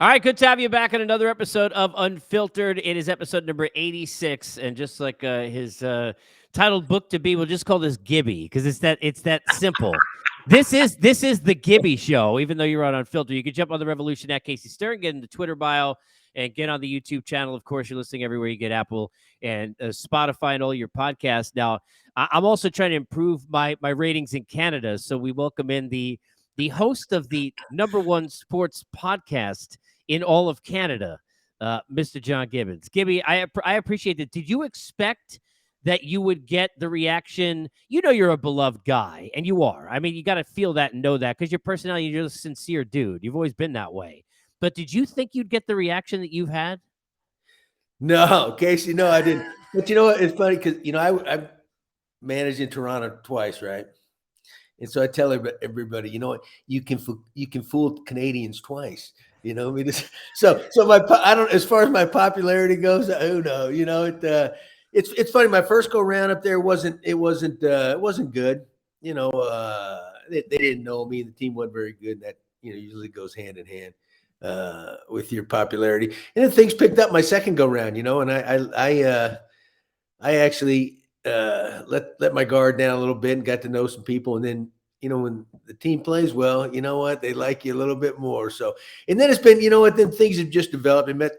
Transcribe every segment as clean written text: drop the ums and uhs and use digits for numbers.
All right, good to have you back on another episode of Unfiltered. It is episode number 86, and just like his titled book to be, we'll just call this Gibby because it's that simple. This is the Gibby show. Even though you're on Unfiltered, you can jump on the Revolution at Casey Stern, get in the Twitter bio, and get on the YouTube channel. Of course, you're listening everywhere you get Apple and Spotify and all your podcasts. Now, I'm also trying to improve my ratings in Canada, so we welcome in the host of the number one sports podcast in all of Canada, Mr. John Gibbons. Gibby, I appreciate it. Did you expect that you would get the reaction? You know you're a beloved guy, and you are. I mean, you got to feel that and know that because your personality, you're a sincere dude. You've always been that way. But did you think you'd get the reaction that you've had? No, Casey, no, I didn't. But you know what? It's funny because I managed in Toronto twice, right? And so I tell everybody, you know what? You can fool Canadians twice. You know, I mean, so I don't, as far as my popularity goes, who knows? You know, it's funny. My first go round up there wasn't good. You know, they didn't know me. The team wasn't very good. That usually goes hand in hand with your popularity. And then things picked up my second go round. You know, and I actually let my guard down a little bit and got to know some people. And then, when the team plays well, you know what, they like you a little bit more. So, and then it's been, then things have just developed. Got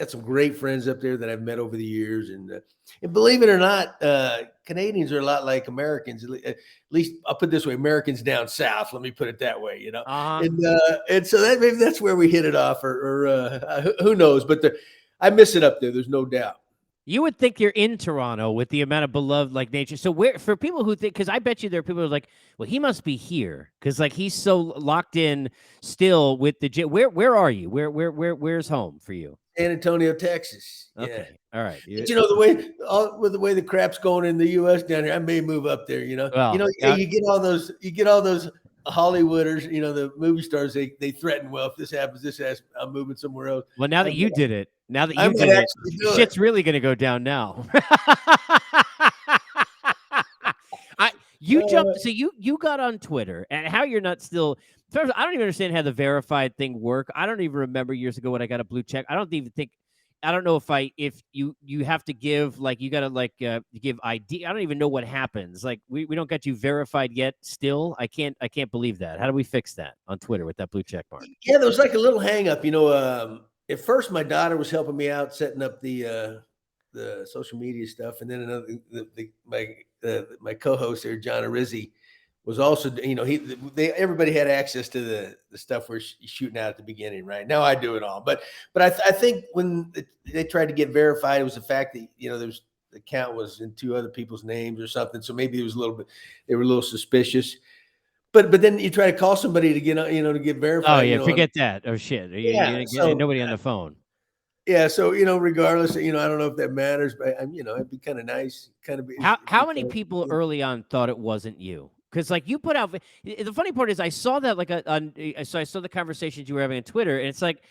some great friends up there that I've met over the years. And believe it or not, Canadians are a lot like Americans. At least I'll put it this way, Americans down south. Let me put it that way, Uh-huh. And so that maybe that's where we hit it off or who knows, but I miss it up there. There's no doubt. You would think you're in Toronto with the amount of beloved like nature. So where for people who think, because I bet you there are people who are like, well, he must be here because like he's so locked in still with the where are you? Where's home for you? San Antonio, Texas. Okay, all right. But with the way the crap's going in the U.S. down here, I may move up there. Well, You get all those Hollywooders, the movie stars. They threaten, well, if this happens, I'm moving somewhere else. well, now that you did it, shit's really going to go down now. So you got on Twitter, and how you're not still. First, I don't even understand how the verified thing work. I don't even remember years ago when I got a blue check. I don't know if you have to give you got to give ID. I don't even know what happens. Like we don't get you verified yet. Still, I can't believe that. How do we fix that on Twitter with that blue check mark? Yeah, there was like a little hang up. At first my daughter was helping me out setting up the social media stuff, and then my co-host there, John Arizzi, was also, everybody had access to the stuff we're shooting out at the beginning. Right now, I do it all, but I think when they tried to get verified, it was the fact that the account was in two other people's names or something. So maybe it was they were a little suspicious. But then you try to call somebody to get to get verified. Oh yeah, forget that. Oh shit, nobody on the phone. Yeah, so regardless, I don't know if that matters, but it'd be kind of nice. How many people early on thought it wasn't you? Because like you put out the funny part is I saw that I saw the conversations you were having on Twitter, and it's like,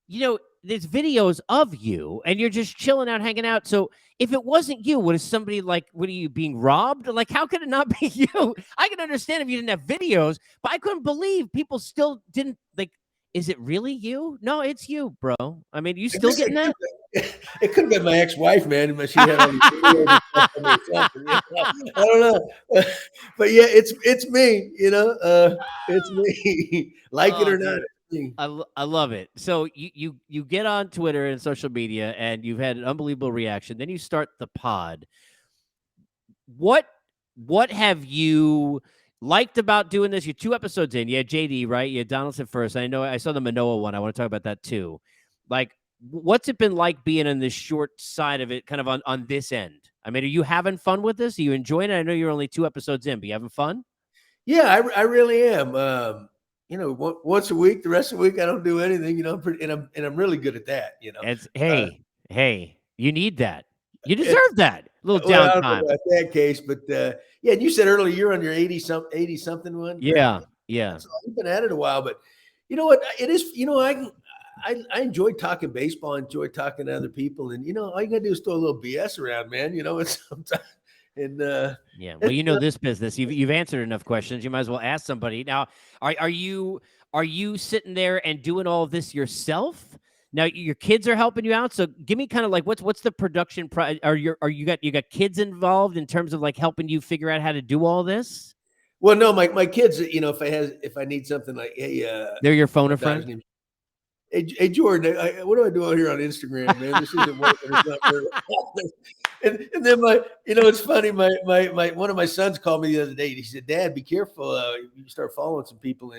there's videos of you and you're just chilling out, hanging out. So if it wasn't you, what is somebody like? What are you being robbed? Like, how could it not be you? I can understand if you didn't have videos, but I couldn't believe people still didn't like. Is it really you? No, it's you, bro. I mean, you still getting that? It could have been my ex-wife, man. But she had all these videos and stuff of me, I don't know, but yeah, it's me. It's me. Like it or not. I love it. So you get on Twitter and social media, and you've had an unbelievable reaction. Then you start the pod. What have you liked about doing this? You're 2 episodes in. You had JD, right? You had Donaldson first. I know I saw the Manoa one. I want to talk about that too. Like, what's it been like being on this short side of it, kind of on this end? I mean, are you having fun with this? Are you enjoying it? I know you're only 2 episodes in, but you having fun? Yeah, I really am. Once a week, the rest of the week I don't do anything. I'm really good at that. It's hey, you need that. You deserve that little well, downtime. I don't know about that case, but yeah. You said earlier you're on your 80 something one. Yeah. So you've been at it a while, but you know what? It is. I enjoy talking baseball. I enjoy talking to other people, and all you gotta do is throw a little BS around, man. And And Yeah. Well, it's, you know this business. You've answered enough questions. You might as well ask somebody. Now, are you sitting there and doing all of this yourself? Now your kids are helping you out. So give me kind of like what's the production are you got kids involved in terms of like helping you figure out how to do all this? well, no, my kids, if I need something like, hey, They're your phone my a daughter's friend? name. Hey, Jordan, what do I do out here on Instagram, man? This isn't working. It's not very and then it's funny. My one of my sons called me the other day. He said, "Dad, be careful. You start following some people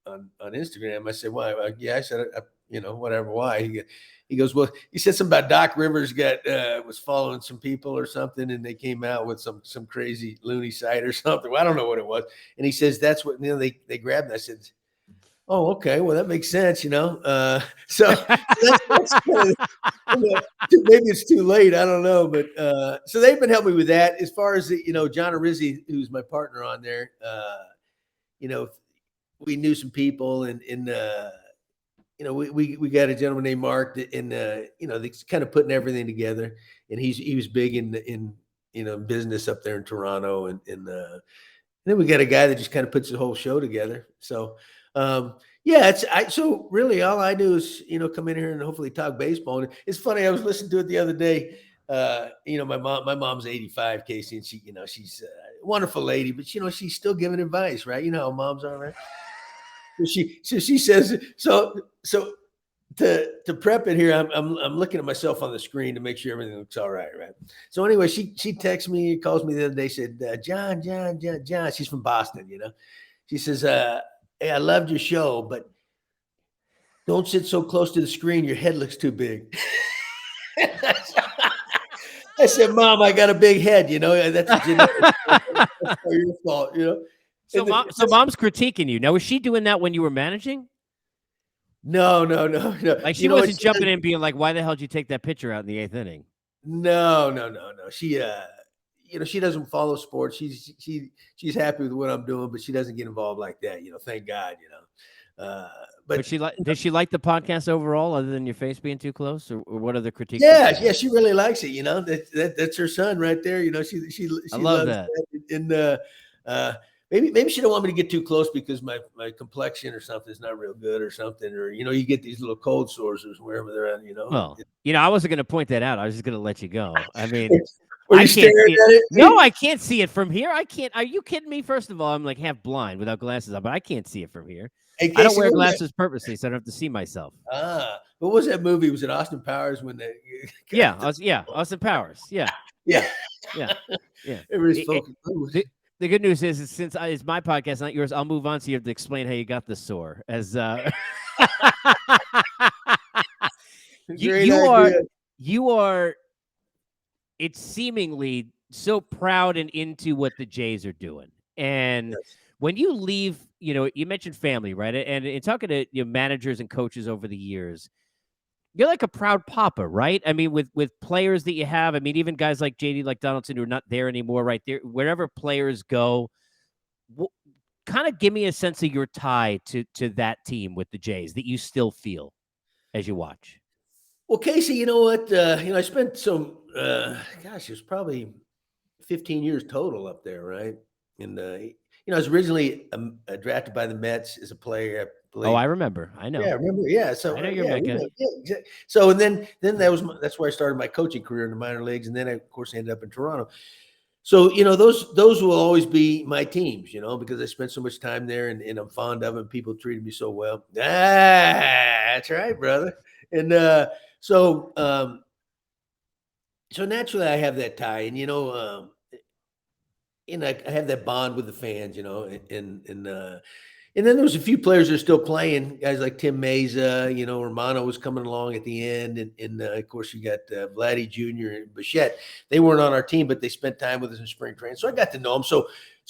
on Instagram." I said, "Why?" Yeah, I said, whatever. Why?" He goes, "Well," he said something about Doc Rivers was following some people or something, and they came out with some crazy loony site or something. Well, I don't know what it was. And he says that's what they grabbed. And I said, oh, okay. Well, that makes sense, So that's kind of, maybe it's too late. I don't know, but so they've been helping me with that. As far as John Arizzi, who's my partner on there, you know, we knew some people, and we got a gentleman named Mark, and they kind of putting everything together, and he was big in business up there in Toronto, and then we got a guy that just kind of puts the whole show together. So, yeah, so really all I do is, come in here and hopefully talk baseball. And it's funny. I was listening to it the other day. My mom's 85, Casey, and she's a wonderful lady, but she's still giving advice, right? You know how moms are, right? So she says, so to prep it here, I'm looking at myself on the screen to make sure everything looks all right, right? So anyway, she texts me, calls me the other day, said, John, she's from Boston, She says, hey, I loved your show, but don't sit so close to the screen. Your head looks too big. I said, Mom, I got a big head, that's genetic. That's your fault, So mom's critiquing you. Now, was she doing that when you were managing? No. Like she wasn't jumping in being like, why the hell did you take that picture out in the 8th inning? No. She, she doesn't follow sports. She's happy with what I'm doing, but she doesn't get involved like that. Thank God. But did she like the podcast overall, other than your face being too close, or what other critiques? Yeah, she really likes it. That's her son right there. She I love loves that. And maybe she don't want me to get too close because my complexion or something is not real good or something, or you get these little cold sores or wherever they're at. Well, I wasn't going to point that out. I was just going to let you go. I mean, were you staring at it? No, I can't see it from here. I can't. Are you kidding me? First of all, I'm like half blind without glasses on, but I can't see it from here. Hey, Casey, I don't wear glasses purposely, so I don't have to see myself. What was that movie? Was it Austin Powers when they? Austin Powers. Yeah. Everybody's focused. The good news is since it's my podcast, not yours, I'll move on so you have to explain how you got the sore. As you are, it's seemingly so proud and into what the Jays are doing. And yes. When you leave, you mentioned family, right? And in talking to managers and coaches over the years, you're like a proud papa, right? I mean, with players that you have, I mean, even guys like JD, like Donaldson, who are not there anymore, right there, wherever players go, kind of give me a sense of your tie to that team with the Jays that you still feel as you watch. Well, Casey, you know what? I spent it was probably 15 years total up there, right? And I was originally drafted by the Mets as a player. Oh, I remember. I know. Yeah, I remember. Yeah, so I know you're Met guy. Yeah, exactly. So and then that's where I started my coaching career in the minor leagues, and then I, of course, ended up in Toronto. So those will always be my teams, because I spent so much time there, and I'm fond of them. People treated me so well. That's right, brother. And so naturally I have that tie, and I have that bond with the fans, and then there was a few players that are still playing, guys like Tim Meza, Romano was coming along at the end, and of course you got Vladdy Jr. and Bichette. They weren't on our team, but they spent time with us in spring training, so I got to know them. So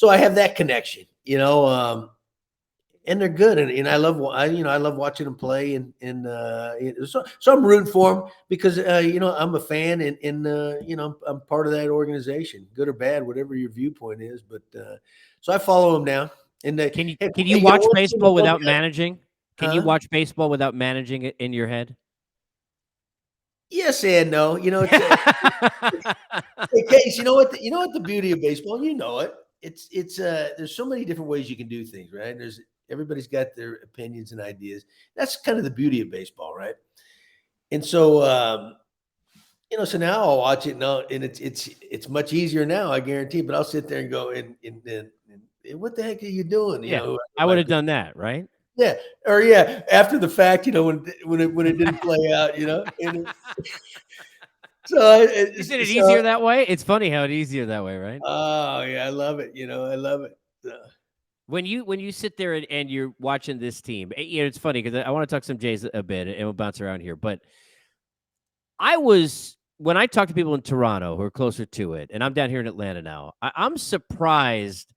I have that connection, and they're good, and I love watching them play, and so I'm rooting for them because I'm a fan, and I'm part of that organization, good or bad, whatever your viewpoint is. But so I follow them now. And can you watch baseball without managing? Can you watch baseball without managing it in your head? Yes and no. Hey, Case, you know what the beauty of baseball, you know it. There's so many different ways you can do things, right? Everybody's got their opinions and ideas. That's kind of the beauty of baseball, right? And so so now I'll watch it now, and it's much easier now, I guarantee. But I'll sit there and go, and what the heck are you doing? Yeah, I would have done that, right? Yeah, or after the fact, when it didn't play out, and Isn't it so easier that way? It's funny how it's easier that way, right? oh yeah, I love it. I love it. When you sit there and you're watching this team, it's funny because I want to talk some Jays a bit, and we'll bounce around here. But when I talk to people in Toronto who are closer to it, and I'm down here in Atlanta now, I'm surprised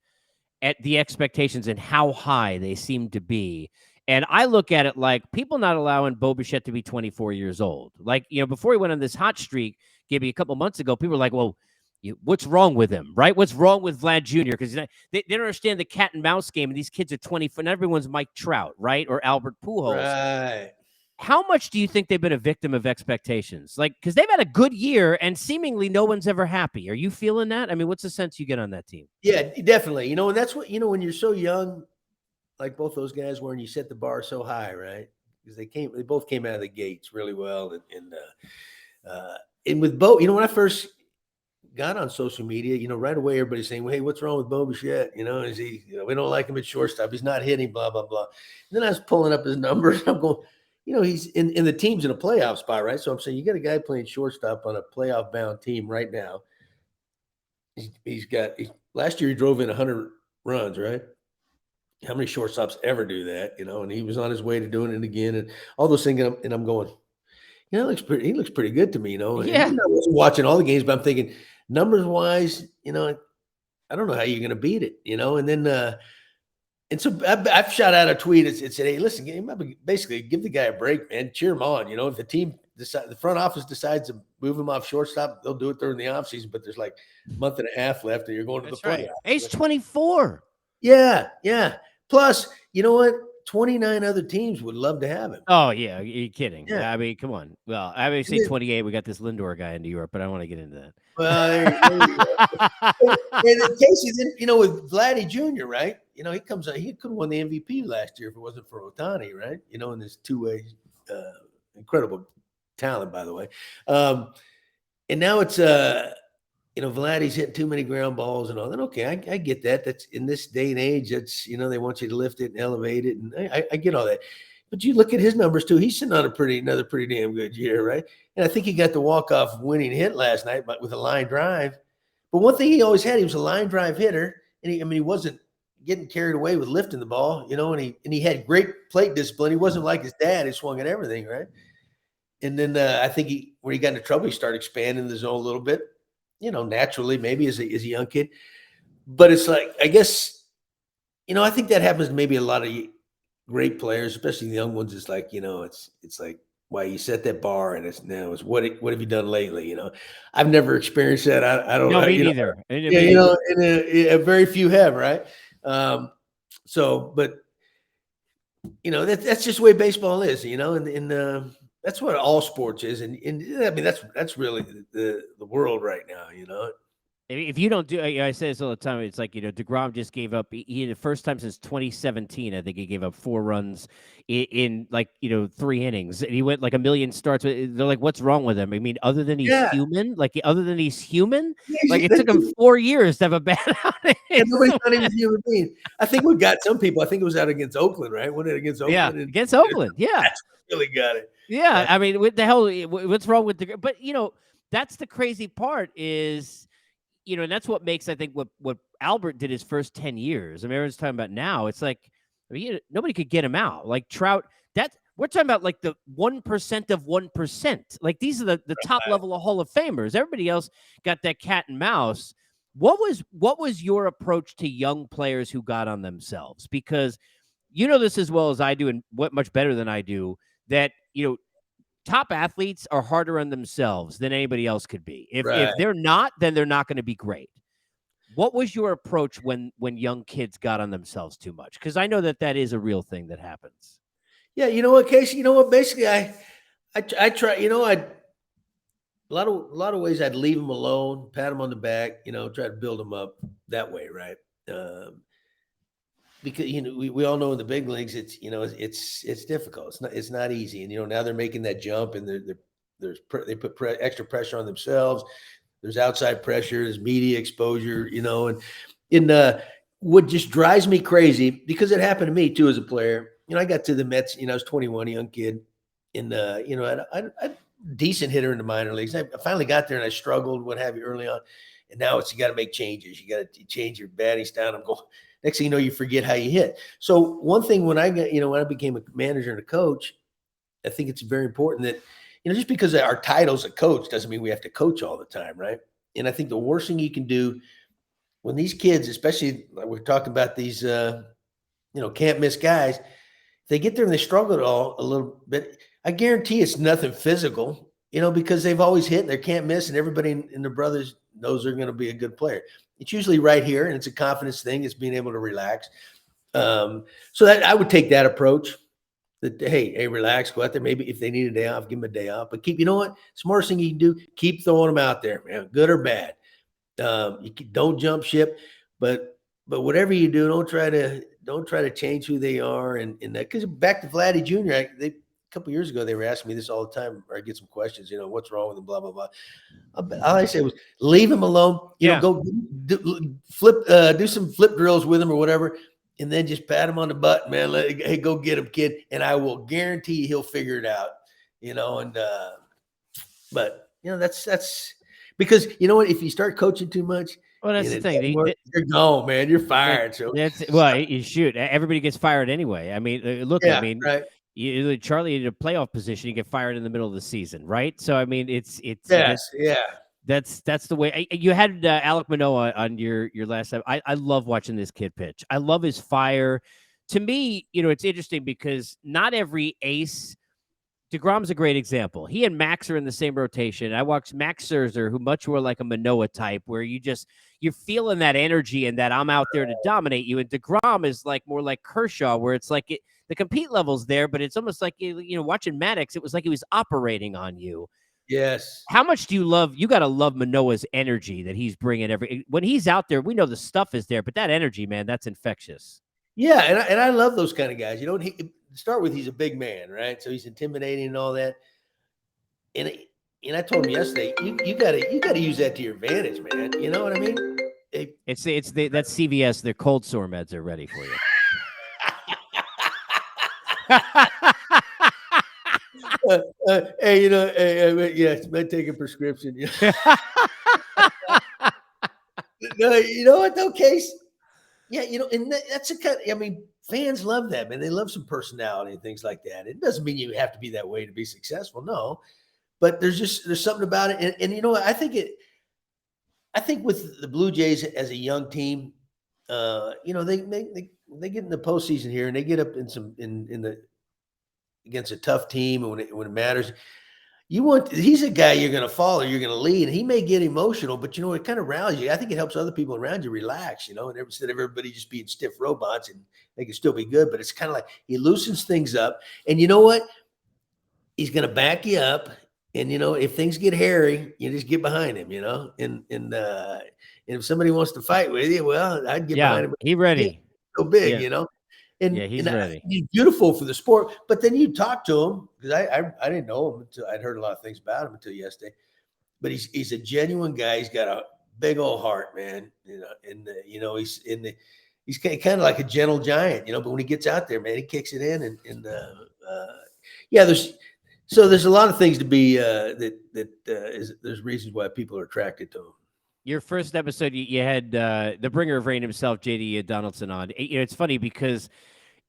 at the expectations and how high they seem to be. And I look at it like people not allowing Bo Bichette to be 24 years old. Like, before he went on this hot streak, Gibby, a couple months ago, people were like, well, what's wrong with him, right? What's wrong with Vlad Jr.? Because they don't understand the cat and mouse game. And these kids are 20, and everyone's Mike Trout, right? Or Albert Pujols. Right. How much do you think they've been a victim of expectations? Like, because they've had a good year and seemingly no one's ever happy. Are you feeling that? I mean, what's the sense you get on that team? Yeah, definitely. And that's what, when you're so young, like both those guys were, and you set the bar so high, right? Because they both came out of the gates really well. And with Bo, when I first got on social media, right away, everybody's saying, well, hey, what's wrong with Bo Bichette? Is he, we don't like him at shortstop. He's not hitting, blah, blah, blah. And then I was pulling up his numbers. I'm going, he's in the team's in a playoff spot, right? So I'm saying, you got a guy playing shortstop on a playoff bound team right now. Last year he drove in 100 runs, right? How many shortstops ever do that? And he was on his way to doing it again, and all those things. And I'm going, he looks pretty good to me, Yeah. And I wasn't watching all the games, but I'm thinking numbers wise, I don't know how you're going to beat it, And then, and so I've shot out a tweet. It said, hey, listen, basically give the guy a break, man. Cheer him on. If the front office decides to move him off shortstop, they'll do it during the offseason, but there's like a month and a half left and you're going to the playoffs. Age 24. Yeah. Yeah. Plus, you know what? 29 other teams would love to have him. Oh, yeah. Are you kidding? Yeah. I mean, come on. Well, I would say 28. We got this Lindor guy in New York, but I don't want to get into that. Well, there you go. And in Casey, then, with Vladdy Jr., right? He comes out, he could have won the MVP last year if it wasn't for Ohtani, right? In this two-way, incredible talent, by the way. And now it's, Vladdy's hitting too many ground balls and all that. Okay, I get that. That's in this day and age. That's they want you to lift it and elevate it, and I get all that. But you look at his numbers too. He's sitting on another pretty damn good year, right? And I think he got the walk-off winning hit last night, but with a line drive. But one thing he always had, he was a line drive hitter, and he wasn't getting carried away with lifting the ball, and he had great plate discipline. He wasn't like his dad, who swung at everything, right? And then I think when he got into trouble, he started expanding the zone a little bit. Naturally, maybe as a young kid. But it's like, I guess, I think that happens to maybe a lot of great players, especially the young ones. It's like, it's like, why you set that bar, and it's what have you done lately? I've never experienced that. I don't know. No, me neither. And very few have, right? But that's just the way baseball is, and that's what all sports is, and I mean that's really the world right now, If you don't do, I say this all the time. It's like DeGrom just gave up. He the first time since 2017, I think he gave up 4 runs in 3 innings, and he went like a million starts. They're like, "What's wrong with him?" I mean, other than he's human, it took him 4 years to have a bad outing. Nobody's not even a human being. I think we got some people. I think it was out against Oakland, right? When it against Oakland, against Oakland, that's really got it. Yeah, I mean, what the hell? What's wrong with the? But that's the crazy part is. And that's what makes, I think, what Albert did his first 10 years. I mean, everyone's talking about now. It's like, nobody could get him out. Like Trout, we're talking about like the 1% of 1%. Like these are the top level of Hall of Famers. Everybody else got that cat and mouse. What was your approach to young players who got on themselves? Because this as well as I do, and what much better than I do, that top athletes are harder on themselves than anybody else could be. If they're not, then they're not going to be great. What was your approach when young kids got on themselves too much? Because I know that is a real thing that happens. Yeah, you know what, Casey? You know what? Basically, I try. a lot of ways I'd leave them alone, pat them on the back, try to build them up that way, right? Um, because we all know in the big leagues it's difficult. It's not easy, and now they're making that jump, and they put extra pressure on themselves. There's outside pressure, there's media exposure, and in what just drives me crazy because it happened to me too as a player. I got to the Mets. I was 21, a young kid, and I decent hitter in the minor leagues. I finally got there and I struggled, what have you, early on. And now you got to make changes. You got to change your batting style. I'm going. Next thing you know, you forget how you hit. So one thing when I became a manager and a coach, I think it's very important that just because our title's a coach doesn't mean we have to coach all the time, right? And I think the worst thing you can do when these kids, especially like we're talking about these, can't miss guys, they get there and they struggle at all a little bit. I guarantee it's nothing physical, because they've always hit and they can't miss, and everybody in their brothers knows they're going to be a good player. It's usually right here, and it's a confidence thing. It's being able to relax. So that I would take that approach. That hey, relax, go out there. Maybe if they need a day off, give them a day off. But you know what? Smartest thing you can do, keep throwing them out there, man, good or bad. Don't jump ship, but whatever you do, don't try to change who they are and that. Because back to Vladdy Jr., a couple years ago they were asking me this all the time, or I get some questions, what's wrong with him, blah blah blah. All I said was leave him alone. Go do some flip drills with him or whatever, and then just pat him on the butt, man. Hey, go get him, kid, and I will guarantee he'll figure it out. But that's because you know what? If you start coaching too much, well, that's the thing. You're gone, man. You're fired. So you shoot. Everybody gets fired anyway. I mean, look. Yeah, I mean, right. Charlie in a playoff position, you get fired in the middle of the season, right? So I mean, it's yes, yeah. That's the way. You had Alek Manoah on your last time. I love watching this kid pitch. I love his fire. To me, it's interesting because not every ace. DeGrom's a great example. He and Max are in the same rotation. I watched Max Scherzer, who much more like a Manoah type, where you're feeling that energy and that I'm out there to dominate you. And DeGrom is like more like Kershaw, where it's like the compete level's there, but it's almost like watching Maddox. It was like he was operating on you. Yes. How much do you love? You got to love Manoah's energy that he's bringing when he's out there. We know the stuff is there, but that energy, man, that's infectious. Yeah, and I love those kind of guys. Start with he's a big man, right? So he's intimidating and all that. And I told him yesterday, you gotta use that to your advantage, man. You know what I mean? That's CVS. Their cold sore meds are ready for you. Hey, yes, might take a prescription. No, you know what though, Case? Yeah, and that's a kind. I mean, fans love that, man. They love some personality and things like that. It doesn't mean you have to be that way to be successful, no. But there's something about it, and I think with the Blue Jays as a young team, they get in the postseason here and they get up against a tough team, and when it matters. He's a guy you're going to follow, you're going to lead. He may get emotional, but it kind of rallies you. I think it helps other people around you relax, and instead of everybody just being stiff robots, and they can still be good, but it's kind of like he loosens things up. And you know what? He's going to back you up. And if things get hairy, you just get behind him, and if somebody wants to fight with you, well, I'd get behind him. He ready. So big, And he's ready. He's beautiful for the sport. But then you talk to him, because I didn't know him until I'd heard a lot of things about him until yesterday. But he's a genuine guy. He's got a big old heart, man. He's kind of like a gentle giant, But when he gets out there, man, he kicks it in. There's a lot of things to be there's reasons why people are attracted to him. Your first episode, you had the bringer of rain himself, JD Donaldson, on. It's funny because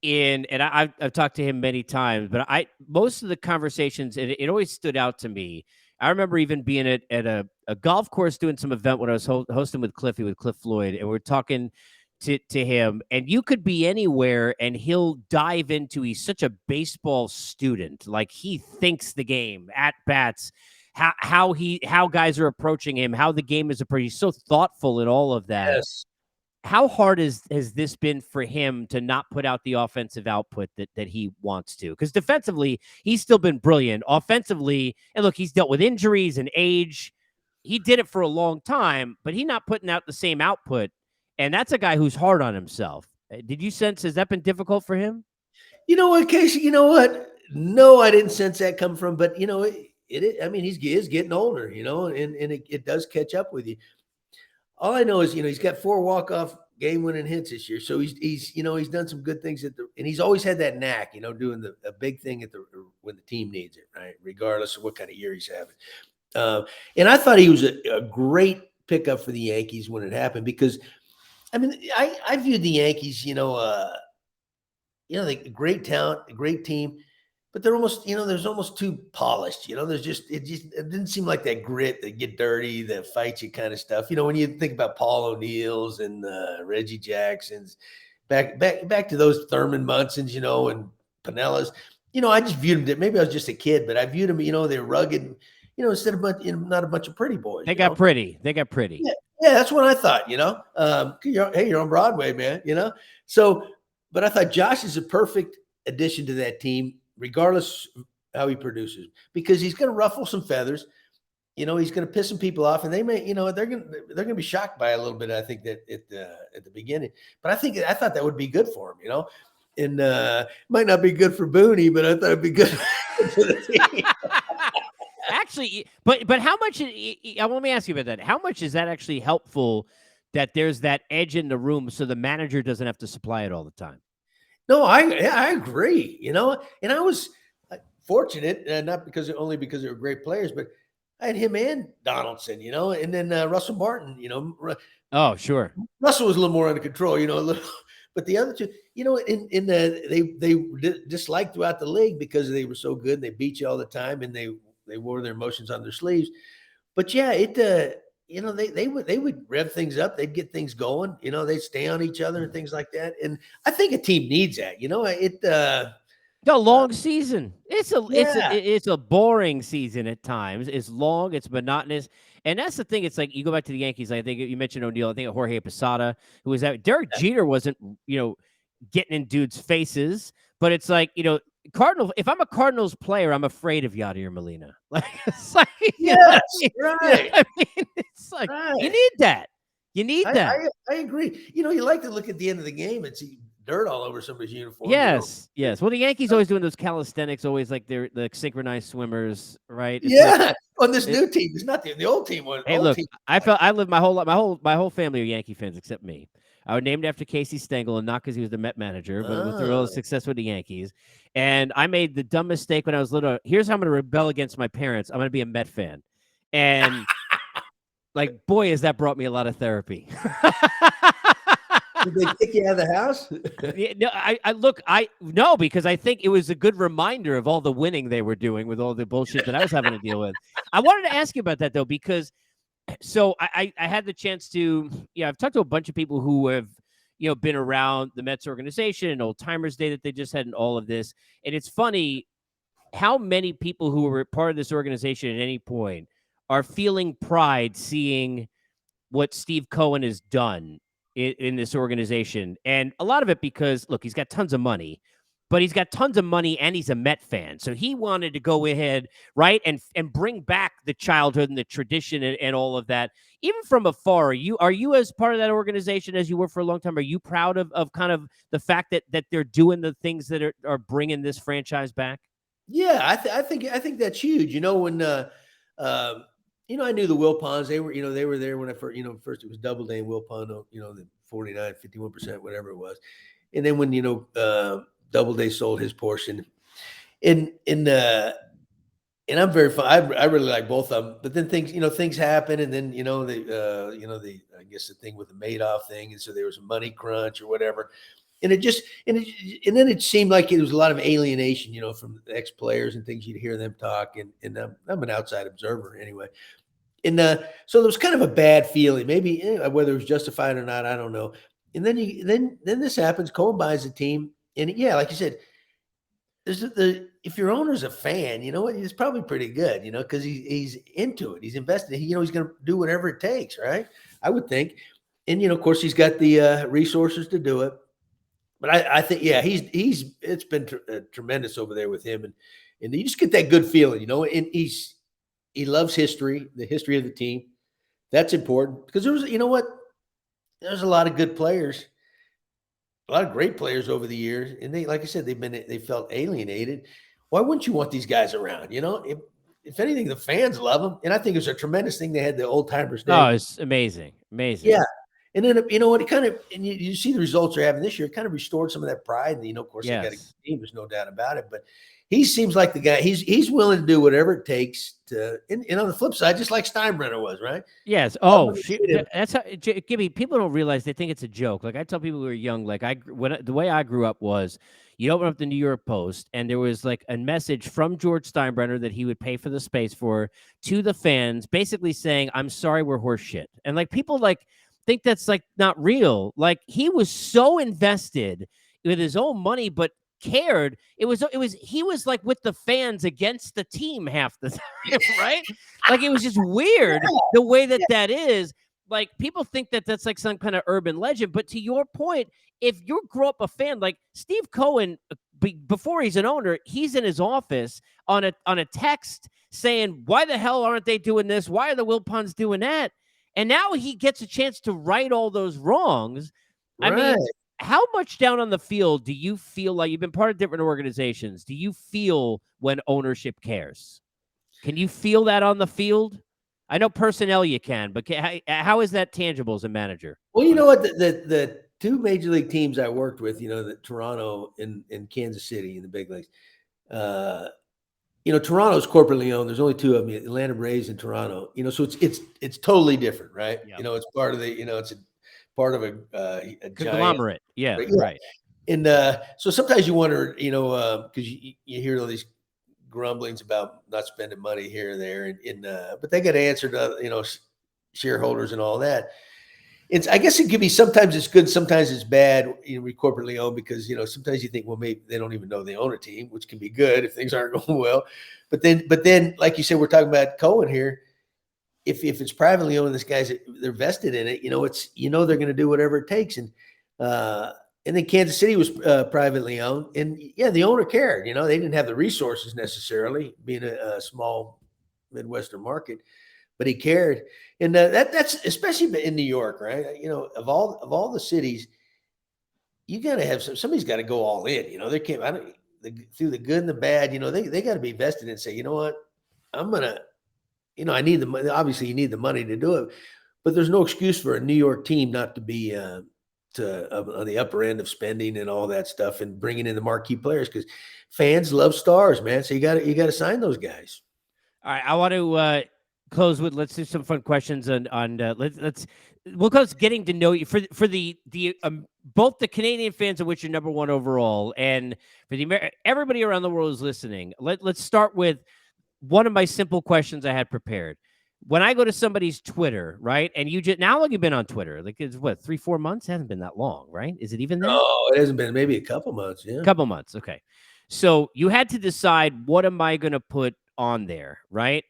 I've talked to him many times, but most of the conversations, it always stood out to me. I remember even being at a golf course doing some event when I was hosting with Cliff Floyd, and we're talking to him, and you could be anywhere and he'll dive into, he's such a baseball student. Like he thinks the game at bats, how guys are approaching him, how the game is approached. He's so thoughtful in all of that. Yes. how hard has this been for him to not put out the offensive output that he wants to? Because defensively, he's still been brilliant. Offensively, and look, he's dealt with injuries and age. He did it for a long time, but he's not putting out the same output. And that's a guy who's hard on himself. Did you sense, has that been difficult for him? You know what, Casey? You know what? No, I didn't sense that come from, but I mean, he is getting older, and it does catch up with you. All I know is, he's got 4 walk-off game-winning hits this year. So he's done some good things and he's always had that knack, doing a big thing when the team needs it, right? Regardless of what kind of year he's having. And I thought he was a great pickup for the Yankees when it happened because, I mean, I viewed the Yankees, they great talent, a great team, but they're almost, there's almost too polished. It didn't seem like that grit, that get dirty, that fight you kind of stuff. When you think about Paul O'Neill's and Reggie Jacksons, back to those Thurman Munsons, and Pinellas, I just viewed them. Maybe I was just a kid, but I viewed them. They're rugged. Instead of not a bunch of pretty boys. They got pretty. They got pretty. Yeah, that's what I thought. Hey, you're on Broadway, man. So. But I thought Josh is a perfect addition to that team, regardless how he produces, because he's going to ruffle some feathers. He's going to piss some people off, and they may, they're going to be shocked by a little bit. I think that at the beginning, but I thought that would be good for him. And might not be good for Booney, but I thought it'd be good for the team. Actually, but how much? Let me ask you about that. How much is that actually helpful? That there's that edge in the room so the manager doesn't have to supply it all the time. No, I agree, and I was fortunate, not only because they were great players, but I had him and Donaldson, and then Russell Martin, Oh, sure. Russell was a little more under control, a little, but the other two, they disliked throughout the league because they were so good and they beat you all the time and they wore their emotions on their sleeves. But yeah, they would rev things up. They'd get things going. They'd stay on each other and things like that. And I think a team needs that. The long season. It's a boring season at times. It's long. It's monotonous. And that's the thing. It's like you go back to the Yankees. I think you mentioned O'Neill. I think Jorge Posada, who was out. Derek Jeter wasn't, getting in dudes' faces. But it's like, Cardinal. If I'm a Cardinals player, I'm afraid of Yadier Molina. Like it's like yes, right. I mean, it's like you need that. You need that. I agree. You like to look at the end of the game and see dirt all over somebody's uniform. Yes, yes. Well, the Yankees always doing those calisthenics, always like they're the synchronized swimmers, right? It's like, on this new team, it's not the old team. Hey, look, I lived my whole family are Yankee fans except me. I was named after Casey Stengel, and not because he was the Met manager, but with the real success with the Yankees. And I made the dumb mistake when I was little. Here's how I'm going to rebel against my parents. I'm going to be a Met fan. And like, boy, has that brought me a lot of therapy. Did they kick you out of the house? No, because I think it was a good reminder of all the winning they were doing with all the bullshit that I was having to deal with. I wanted to ask you about that, though, because so I had the chance to, I've talked to a bunch of people who have, been around the Mets organization and Old Timers Day that they just had and all of this. And it's funny how many people who were part of this organization at any point are feeling pride seeing what Steve Cohen has done in this organization. And a lot of it because, look, he's got tons of money, but he's got tons of money and he's a Met fan. So he wanted to go ahead, right, and bring back the childhood and the tradition and all of that. Even from afar, are you as part of that organization as you were for a long time? Are you proud of kind of the fact that they're doing the things that are bringing this franchise back? Yeah, I think that's huge. When I knew the Wilpons. They were there when I first it was Doubleday and Wilpon. The 49, 51%, whatever it was, and then when Doubleday sold his portion, and I'm very fun. I really like both of them. But then things happen, and then I guess the thing with the Madoff thing, and so there was a money crunch or whatever, and then it seemed like it was a lot of alienation, from ex players and things. You'd hear them talk, and I'm an outside observer anyway. And so there was kind of a bad feeling, maybe whether it was justified or not, I don't know. And then this happens. Cohen buys the team, and like you said, if your owner's a fan, he's probably pretty good, because he's into it, he's invested. He's going to do whatever it takes, right? I would think. and of course, he's got the resources to do it. But I think, yeah, it's been tremendous over there with him, and you just get that good feeling, and he loves history, the history of the team. That's important because there's a lot of good players, a lot of great players over the years, and like I said, they felt alienated. Why wouldn't you want these guys around? If anything, the fans love them, and I think it was a tremendous thing they had the Old Timers Day. Oh, it's amazing, amazing. Yeah. And then, what it kind of, and you see the results they're having this year, it kind of restored some of that pride. And, of course, they got a good team. There's no doubt about it. But he seems like the guy, he's willing to do whatever it takes to, and on the flip side, just like Steinbrenner was, right? Yes. Oh, that's how, Gibby, people don't realize, they think it's a joke. Like I tell people who are young, like the way I grew up was, you open up the New York Post and there was like a message from George Steinbrenner that he would pay for the space for, to the fans, basically saying, "I'm sorry, we're horse shit." And like people think that's like not real. Like he was so invested with his own money, but cared. He was like with the fans against the team half the time, right? Like it was just weird the way that is. Like people think that that's like some kind of urban legend, but to your point, if you grow up a fan, like Steve Cohen, before he's an owner, he's in his office on a text saying, "Why the hell aren't they doing this? Why are the Wilpons doing that?" And now he gets a chance to right all those wrongs. Right. I mean, how much down on the field do you feel like you've been part of different organizations? Do you feel when ownership cares? Can you feel that on the field? I know personnel you can, but how is that tangible as a manager? Well, you know what? The two major league teams I worked with, the Toronto and Kansas City in the big leagues, Toronto's corporately owned. There's only two of them, Atlanta Braves and Toronto. So it's totally different, right? Yep. It's part of the, it's a part of a conglomerate. Giant, yeah, right. And so sometimes you wonder, because you hear all these grumblings about not spending money here and there, but they got to answer to shareholders and all that. I guess it could be, sometimes it's good, sometimes it's bad. We corporately owned, because sometimes you think, well, maybe they don't even know they own a team, which can be good if things aren't going well. But then, like you said, we're talking about Cohen here. If it's privately owned, they're vested in it. They're going to do whatever it takes. And then Kansas City was privately owned, and the owner cared. They didn't have the resources necessarily, being a small Midwestern market, but he cared. And that's especially in New York, right? Of all the cities, you got to have somebody's got to go all in. They can't. Through the good and the bad, they got to be vested and say, you know what, I'm gonna. I need the money. Obviously, you need the money to do it, but there's no excuse for a New York team not to be on the upper end of spending and all that stuff, and bringing in the marquee players, because fans love stars, man. So you got to sign those guys. All right, I want to close with, let's do some fun questions on we'll close getting to know you for the both the Canadian fans, of which you're number one overall, and for everybody around the world who's listening. Let's start with one of my simple questions I had prepared. When I go to somebody's Twitter, right, and how long have you been on Twitter? Like, it's what, 3-4 months? It hasn't been that long, right? Is it even that? Oh, it hasn't been, maybe a couple months. Yeah, couple months. Okay, so you had to decide, what am I going to put on there, right?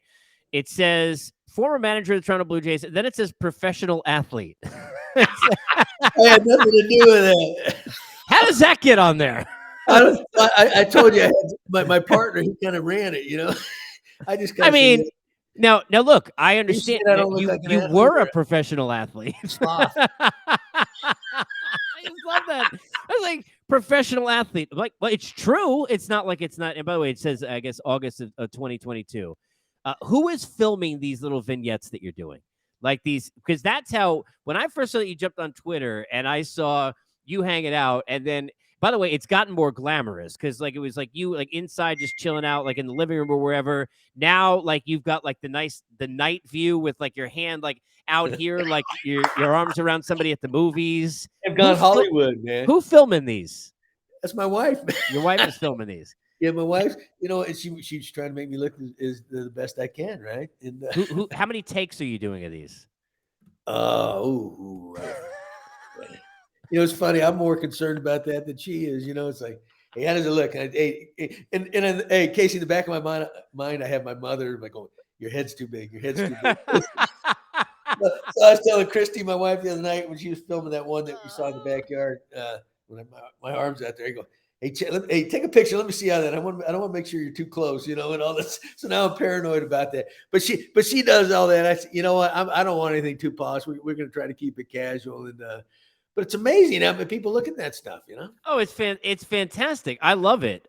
It says former manager of the Toronto Blue Jays. Then it says professional athlete. I had nothing to do with it. How does that get on there? I told you, my partner, he kind of ran it, I just. Now look, I understand you were a professional athlete. Sloth. I just love that. I was like, professional athlete. I'm like, well, it's true. It's not like it's not. And by the way, it says, I guess, August of 2022. Who is filming these little vignettes that you're doing? Like these, because that's how, when I first saw that you jumped on Twitter and I saw you hanging out, and then, by the way, it's gotten more glamorous, because like it was like you like inside just chilling out like in the living room or wherever. Now like you've got like the night view with like your hand like out here, like your arms around somebody at the movies. I've gone Hollywood, man. Who filming these? That's my wife. Your wife is filming these. Yeah, my wife, and she's trying to make me look as the best I can, right? And how many takes are you doing of these? It's funny. I'm more concerned about that than she is. It's like, hey, how does it look? And hey, Casey, in the back of my mind, I have my mother like going, "Your head's too big. Your head's too big." So I was telling Christy, my wife, the other night when she was filming that one that we saw in the backyard. When my arms out there, I go, "Hey, hey, take a picture. Let me see how that. I don't want to make sure you're too close, and all this." So now I'm paranoid about that. But she does all that. I said, you know what? I don't want anything too polished. We're going to try to keep it casual, and but it's amazing how many people look at that stuff. Oh, it's fantastic. I love it.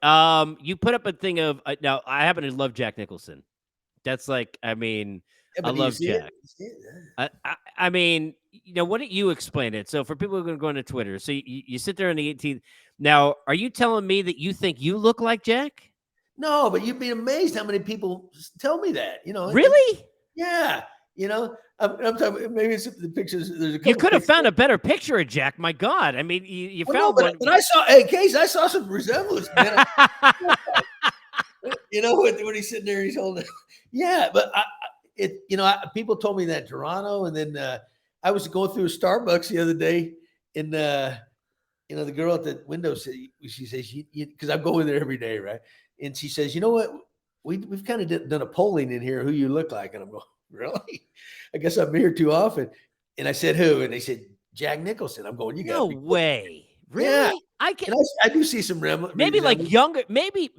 You put up a thing of now. I happen to love Jack Nicholson. That's like, I mean, Yeah, I but do you love see it? Jack. You see it? Yeah. I mean, why don't you explain it? So for people who are going to go into Twitter, so you sit there on the 18th. Now, are you telling me that you think you look like Jack? No, but you'd be amazed how many people tell me that. Really? Yeah. I'm talking. Maybe it's the pictures. There's a You couple could have pictures. found a better picture of Jack. My God. I mean, you Well, no, found one. but I saw. Hey, Case, I saw some resemblance, man. When he's sitting there, he's holding. Yeah, but people told me that Toronto, and then I was going through a Starbucks the other day, and the girl at the window said, she says, because I'm going there every day, right? And she says, you know what? We've kind of done a polling in here who you look like, and I'm going, really? I guess I'm here too often. And I said, who? And they said, Jack Nicholson. I'm going, you got No to be kidding. way. Yeah. Really? I can. And I do see some Maybe like resemblance. younger, maybe,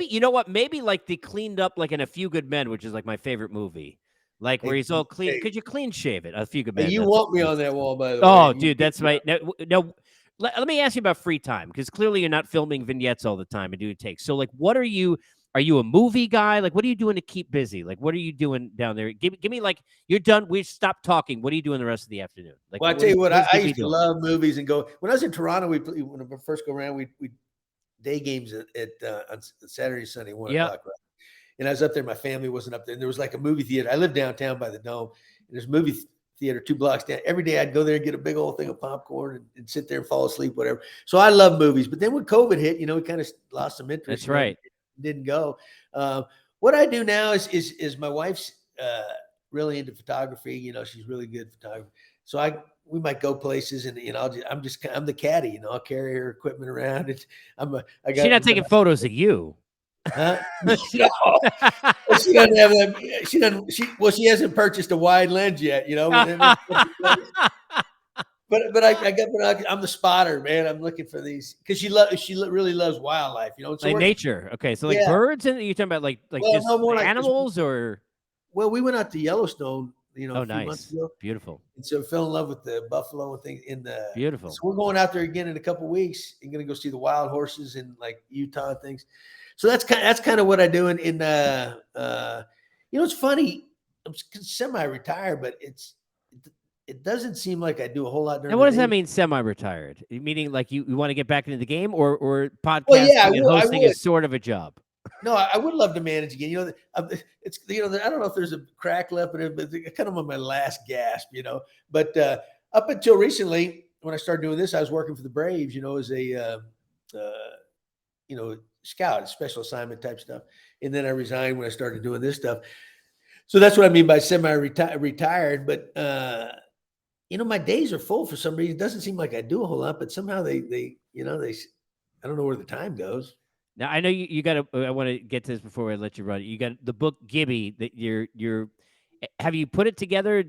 you know what? Maybe like they cleaned up like in A Few Good Men, which is like my favorite movie. Like where Hey, he's all clean. hey, Could you clean shave it? A Few Good hey, Men. you That's want me on that wall, by the way. oh, And you dude, get that's me right. on. No, let me ask you about free time because clearly you're not filming vignettes all the time and doing takes. So like, what are you? Are you a movie guy? Like, what are you doing to keep busy? Like, what are you doing down there? Give me like you're done. We stopped talking. What are you doing the rest of the afternoon? Like, Well, I tell you what, what is I Gibby used to doing? love movies and go. When I was in Toronto, when I first go around, we day games on Saturday, Sunday, 1 o'clock, right? And I was up there. My family wasn't up there. And there was like a movie theater. I lived downtown by the Dome, and there's a movie theater 2 blocks down. Every day I'd go there and get a big old thing of popcorn and sit there and fall asleep, whatever. So I love movies. But then when COVID hit, we kind of lost some interest. That's right. Didn't go. What I do now is my wife's really into photography. She's really good photography. So we might go places, and I'm the caddy. I'll carry her equipment around. She's not taking photos of you. Huh? She- No. She doesn't have that. She doesn't. She hasn't purchased a wide lens yet. I'm the spotter, man. I'm looking for these because she really loves wildlife. So like nature. Okay, so like yeah. birds, and you're talking about like Well, just no more like animals or. Well, we went out to Yellowstone, Oh, a few months nice, ago, beautiful, and so fell in love with the buffalo and things. beautiful. So we're going out there again in a couple of weeks and going to go see the wild horses in like Utah and things. So that's kind of what I do. It's funny. I'm semi-retired, but it doesn't seem like I do a whole lot during And what the does day. that mean, semi-retired? Meaning like you want to get back into the game, or podcasting Well, yeah, and I hosting would. is sort of a job. No, I would love to manage again. It's I don't know if there's a crack left, but it's kind of on my last gasp. But up until recently, when I started doing this, I was working for the Braves. As a scout, special assignment type stuff. And then I resigned when I started doing this stuff. So that's what I mean by semi-retired. But my days are full for some reason. It doesn't seem like I do a whole lot, but somehow they I don't know where the time goes. Now I know you got to. I want to get to this before I let you run. You got the book Gibby that you're. Have you put it together?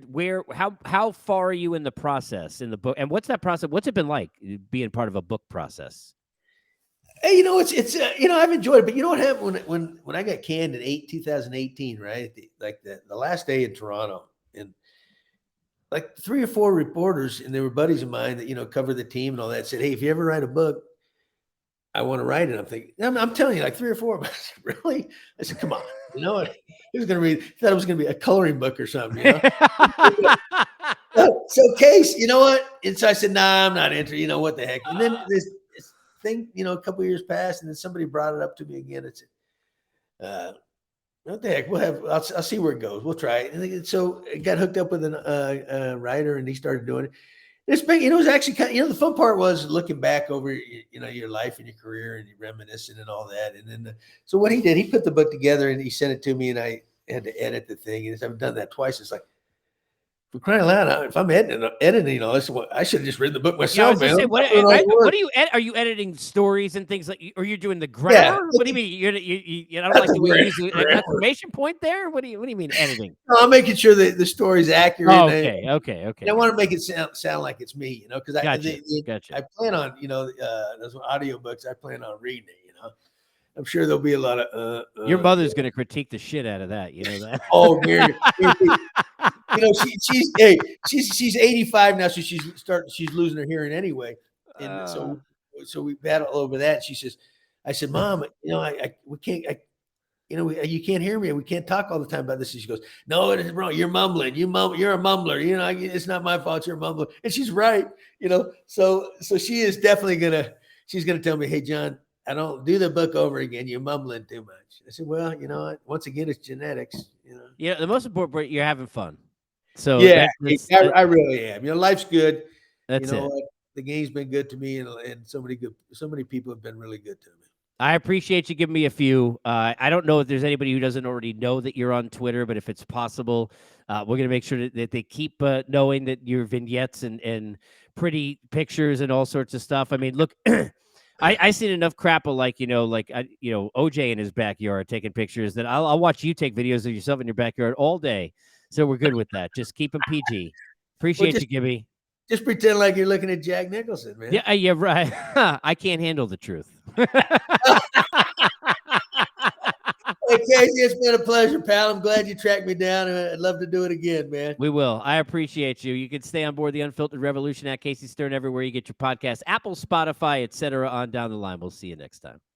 How far are you in the process in the book? And what's that process? What's it been like being part of a book process? Hey, it's I've enjoyed it, but you know what happened when I got canned in 2018, right? The last day in Toronto, and like 3 or 4 reporters, and they were buddies of mine that cover the team and all that, said, "Hey, if you ever write a book, I want to write it." I'm thinking, I'm telling you, like 3 or 4 of them. I said, really? I said, come on. It was going to be, thought it was going to be a coloring book or something, So Case, you know what? And so I said, nah, I'm not interested. What the heck? And then this thing, a couple of years passed, and then somebody brought it up to me again. It's what the heck? I'll see where it goes. We'll try it. And so I got hooked up with a writer, and he started doing it. It's been, it was actually kind of, the fun part was looking back over, your life and your career, and you reminiscing and all that. And then, so what he did, he put the book together and he sent it to me, and I had to edit the thing. And I've done that twice. It's like, For crying out loud, if I'm editing all this, I should have just written the book Yeah, I myself, was gonna man. say, what are you are you editing stories and things like, or you're doing the Yeah. grammar? What do you mean? I don't like the way you use an exclamation point there. What do you mean editing? No, I'm making sure that the story's accurate. Oh, And okay. I want to make it sound like it's me, because Gotcha. I plan on, those audiobooks, I plan on reading it. I'm sure there'll be a lot of Your mother's gonna critique the shit out of that. You know that. oh, Mary, she's 85 now, so she's losing her hearing anyway, and so we battle over that. She says, I said, Mom, we can't, you can't hear me. We can't talk all the time about this. And she goes, no, it is wrong. You're mumbling. You're a mumbler. It's not my fault. You're a mumbler. And she's right. So she is definitely she's gonna tell me, hey, John, I don't do the book over again. You're mumbling too much. I said, well, once again, it's genetics. Yeah, the most important part, you're having fun. So yeah, I really am. Life's good. That's it. The game's been good to me, and so many people have been really good to me. I appreciate you giving me a few. I don't know if there's anybody who doesn't already know that you're on Twitter, but if it's possible, we're going to make sure that they keep knowing that your vignettes and pretty pictures and all sorts of stuff. I mean, look, I seen enough crap of OJ in his backyard taking pictures that I'll watch you take videos of yourself in your backyard all day. So we're good with that. Just keep them PG. Appreciate you, Gibby. Just pretend like you're looking at Jack Nicholson, man. Yeah, right. I can't handle the truth. Hey, Casey, it's been a pleasure, pal. I'm glad you tracked me down, and I'd love to do it again, man. We will. I appreciate you. You can stay on board the Unfiltered Revolution at Casey Stern everywhere you get your podcast, Apple, Spotify, etc. on down the line. We'll see you next time.